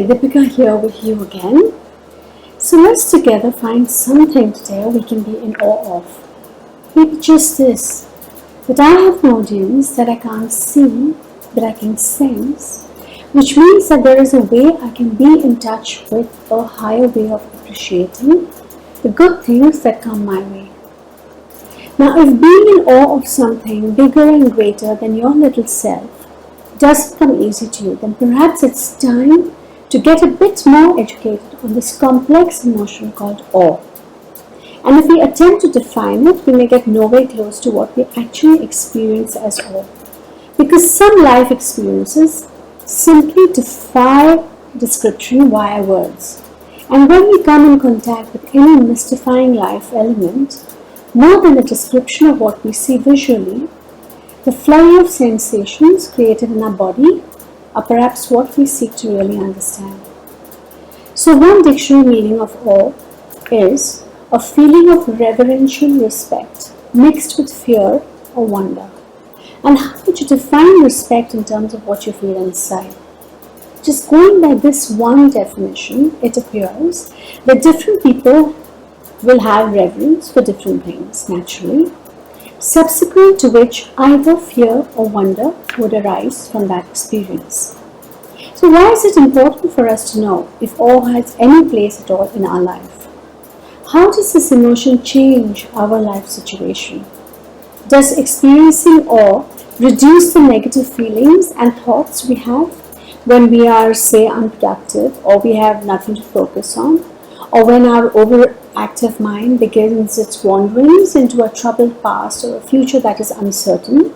Hi, Deepika here with you again. So let's together find something today we can be in awe of. Maybe just this, that I have an audience that I can't see, but I can sense, which means that there is a way I can be in touch with a higher way of appreciating the good things that come my way. Now, if being in awe of something bigger and greater than your little self doesn't come easy to you, then perhaps it's time to get a bit more educated on this complex emotion called awe. And if we attempt to define it, we may get nowhere close to what we actually experience as awe. Because some life experiences simply defy description via words. And when we come in contact with any mystifying life element, more than a description of what we see visually, the flurry of sensations created in our body are perhaps what we seek to really understand. So one dictionary meaning of awe is a feeling of reverential respect mixed with fear or wonder. And how would you define respect in terms of what you feel inside? Just going by this one definition, it appears that different people will have reverence for different things, naturally, subsequent to which either fear or wonder would arise from that experience. So why is it important for us to know if awe has any place at all in our life? How does this emotion change our life situation? Does experiencing awe reduce the negative feelings and thoughts we have when we are, say, unproductive, or we have nothing to focus on, or when our overactive mind begins its wanderings into a troubled past or a future that is uncertain?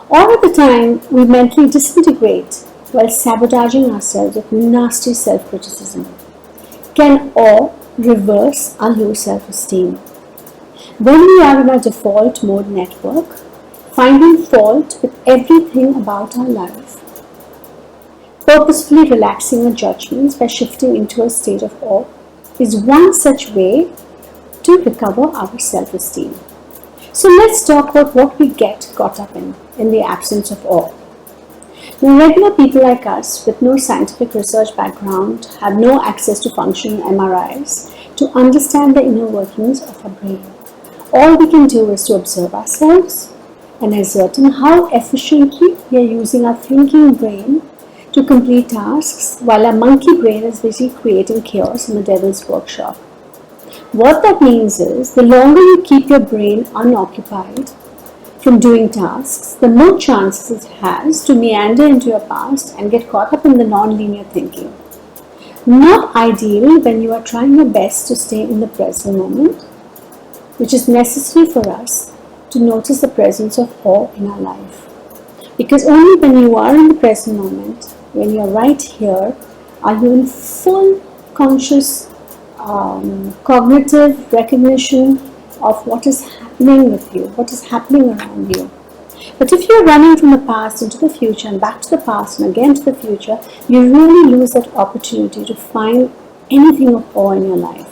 Or at the time we mentally disintegrate while sabotaging ourselves with nasty self-criticism? Can awe reverse our low self-esteem? When we are in our default mode network, finding fault with everything about our life, purposefully relaxing our judgments by shifting into a state of awe, is one such way to recover our self-esteem. So let's talk about what we get caught up in the absence of awe. Now, regular people like us with no scientific research background have no access to functional MRIs to understand the inner workings of our brain. All we can do is to observe ourselves and ascertain how efficiently we are using our thinking brain to complete tasks while our monkey brain is busy creating chaos in the devil's workshop. What that means is, the longer you keep your brain unoccupied from doing tasks, the more chances it has to meander into your past and get caught up in the non-linear thinking. Not ideal when you are trying your best to stay in the present moment, which is necessary for us to notice the presence of awe in our life. Because only when you are in the present moment, when you are right here, are you in full conscious cognitive recognition of what is happening with you, what is happening around you. But if you're running from the past into the future and back to the past and again to the future, you really lose that opportunity to find anything of awe in your life.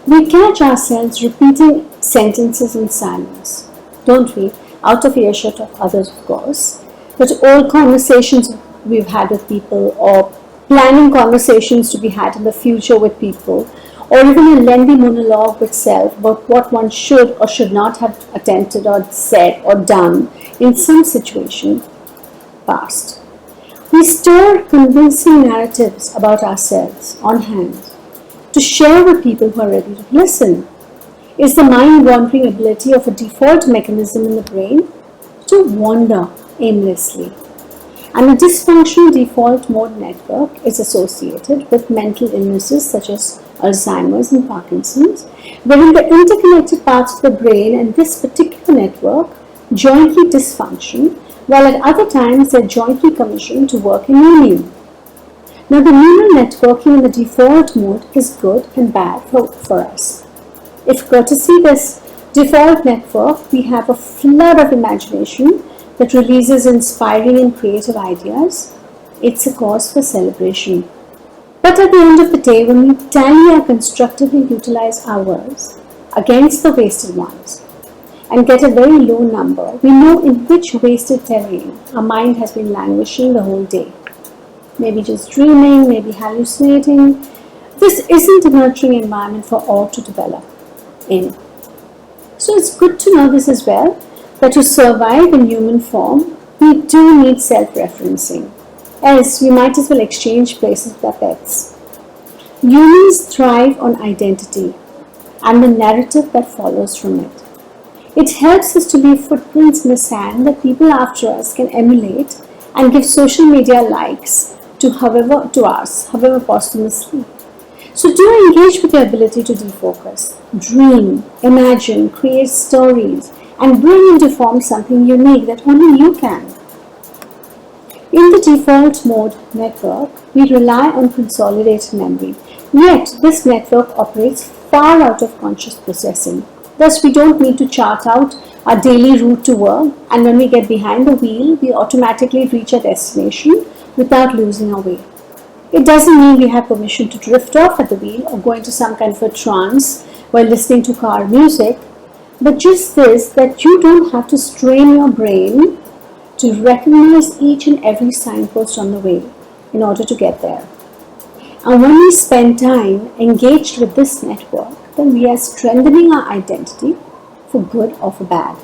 We catch ourselves repeating sentences in silence, don't we? Out of earshot of others, of course. But all conversations we've had with people, or planning conversations to be had in the future with people, or even a lengthy monologue with self about what one should or should not have attempted or said or done in some situation past. We store convincing narratives about ourselves on hand to share with people who are ready to listen. Is the mind-wandering ability of a default mechanism in the brain to wander aimlessly. And a dysfunctional default mode network is associated with mental illnesses such as Alzheimer's and Parkinson's, wherein the interconnected parts of the brain and this particular network jointly dysfunction, while at other times they're jointly commissioned to work in union. Now, the neural networking in the default mode is good and bad for us. If courtesy this default network, we have a flood of imagination that releases inspiring and creative ideas, it's a cause for celebration. But at the end of the day, when we tally our constructively utilized hours against the wasted ones and get a very low number, we know in which wasted terrain our mind has been languishing the whole day. maybe just dreaming, maybe hallucinating. This isn't a nurturing environment for all to develop in. So it's good to know this as well, that to survive in human form, we do need self-referencing. Else, we might as well exchange places with our pets. Humans thrive on identity and the narrative that follows from it. It helps us to leave footprints in the sand that people after us can emulate and give social media likes to us, however posthumously. So do engage with your ability to defocus, dream, imagine, create stories, and bring into form something unique that only you can. In the default mode network, we rely on consolidated memory. Yet, this network operates far out of conscious processing. Thus, we don't need to chart out our daily route to work, and when we get behind the wheel, we automatically reach our destination without losing our way. It doesn't mean we have permission to drift off at the wheel or go into some kind of a trance while listening to car music, but just this, that you don't have to strain your brain to recognize each and every signpost on the way in order to get there. And when we spend time engaged with this network, then we are strengthening our identity for good or for bad.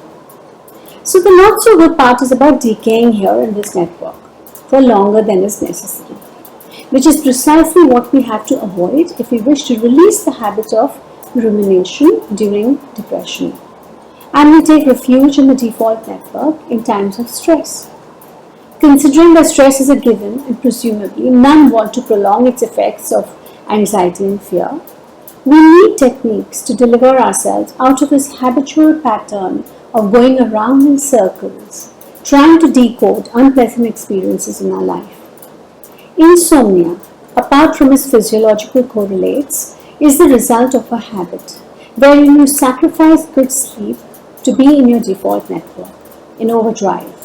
So the not so good part is about decaying here in this network for longer than is necessary, which is precisely what we have to avoid if we wish to release the habit of rumination during depression. And we take refuge in the default network in times of stress. Considering that stress is a given and presumably none want to prolong its effects of anxiety and fear, we need techniques to deliver ourselves out of this habitual pattern of going around in circles, trying to decode unpleasant experiences in our life. Insomnia, apart from its physiological correlates, is the result of a habit wherein you sacrifice good sleep to be in your default network, in overdrive.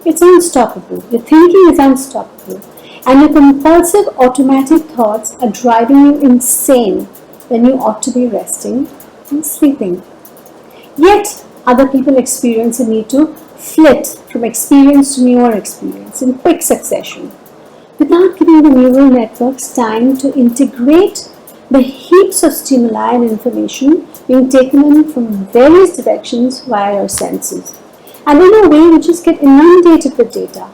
It's unstoppable. Your thinking is unstoppable, and your compulsive automatic thoughts are driving you insane when you ought to be resting and sleeping. Yet, other people experience a need to flit from experience to newer experience in quick succession, without giving the neural networks time to integrate the heaps of stimuli and information being taken in from various directions via your senses. And in a way, we just get inundated with data,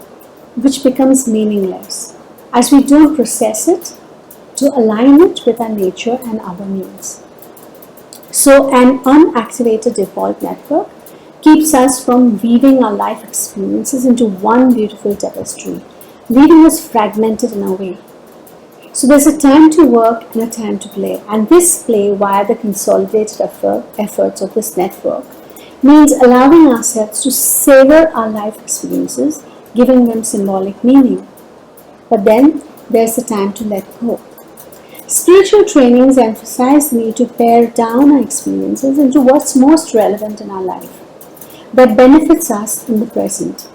which becomes meaningless, as we don't process it to align it with our nature and our needs. So an unactivated default network keeps us from weaving our life experiences into one beautiful tapestry, leaving us fragmented in a way. So there's a time to work and a time to play, and this play via the consolidated efforts of this network means allowing ourselves to savor our life experiences, giving them symbolic meaning. But then there's the time to let go. Spiritual trainings emphasize the need to pare down our experiences into what's most relevant in our life, that benefits us in the present.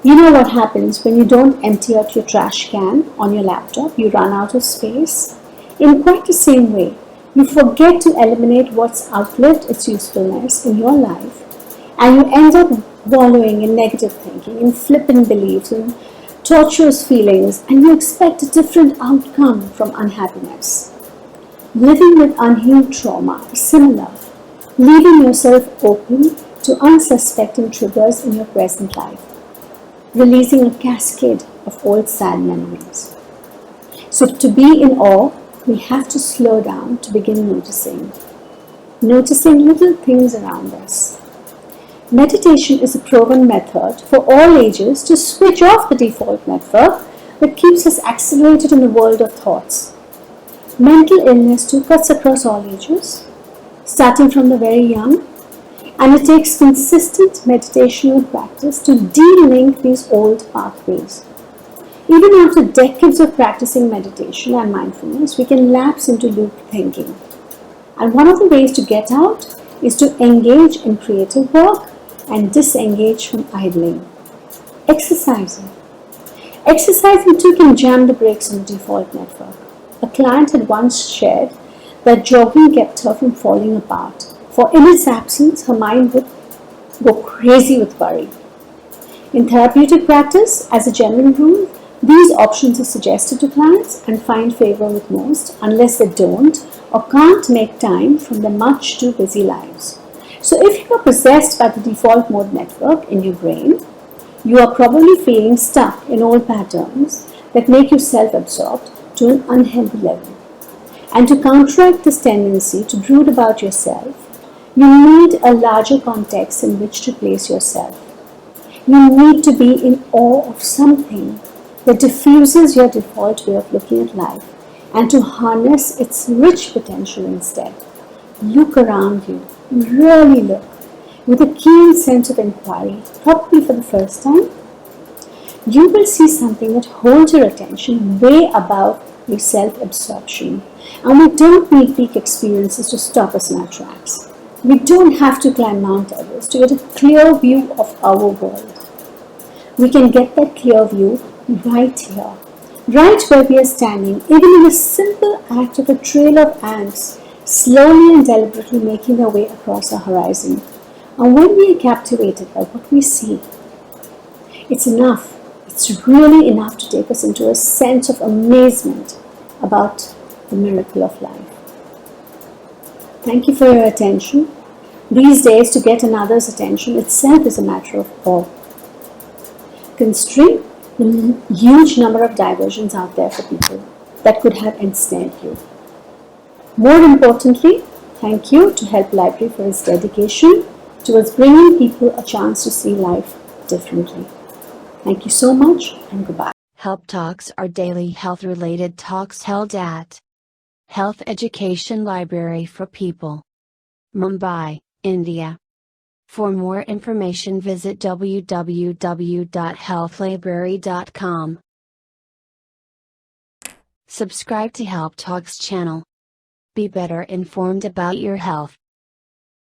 You know what happens when you don't empty out your trash can on your laptop, you run out of space. In quite the same way, you forget to eliminate what's outlived its usefulness in your life, and you end up wallowing in negative thinking, in flippant beliefs, in torturous feelings, and you expect a different outcome from unhappiness. Living with unhealed trauma is similar, leaving yourself open to unsuspecting triggers in your present life, releasing a cascade of old sad memories. So to be in awe, we have to slow down to begin noticing little things around us. Meditation is a proven method for all ages to switch off the default network that keeps us accelerated in the world of thoughts. Mental illness too cuts across all ages, starting from the very young, and it takes consistent meditational practice to de-link these old pathways. Even after decades of practicing meditation and mindfulness, we can lapse into loop thinking. And one of the ways to get out is to engage in creative work and disengage from idling. Exercising. Exercising too can jam the brakes on the default network. A client had once shared that jogging kept her from falling apart, for in its absence, her mind would go crazy with worry. In therapeutic practice, as a general rule, These options are suggested to clients and find favor with most unless they don't or can't make time from their much too busy lives. So if you are possessed by the default mode network in your brain, you are probably feeling stuck in old patterns that make you self-absorbed to an unhealthy level. And to counteract this tendency to brood about yourself, you need a larger context in which to place yourself. You need to be in awe of something that diffuses your default way of looking at life and to harness its rich potential instead. Look around you, really look, with a keen sense of inquiry, probably for the first time. You will see something that holds your attention way above your self-absorption. And we don't need peak experiences to stop us in our tracks. We don't have to climb Mount Everest to get a clear view of our world. We can get that clear view right here, right where we are standing, even in a simple act of a trail of ants slowly and deliberately making their way across our horizon. And when we are captivated by what we see, it's enough. It's really enough to take us into a sense of amazement about the miracle of life. Thank you for your attention. These days, to get another's attention itself is a matter of awe. Considering the huge number of diversions out there for people that could have ensnared you. More importantly, thank you to Help Library for its dedication towards bringing people a chance to see life differently. Thank you so much and goodbye. Help Talks are daily health-related talks held at Health Education Library for People, Mumbai, India. For more information visit www.healthlibrary.com. Subscribe to Help Talks channel. Be better informed about your health.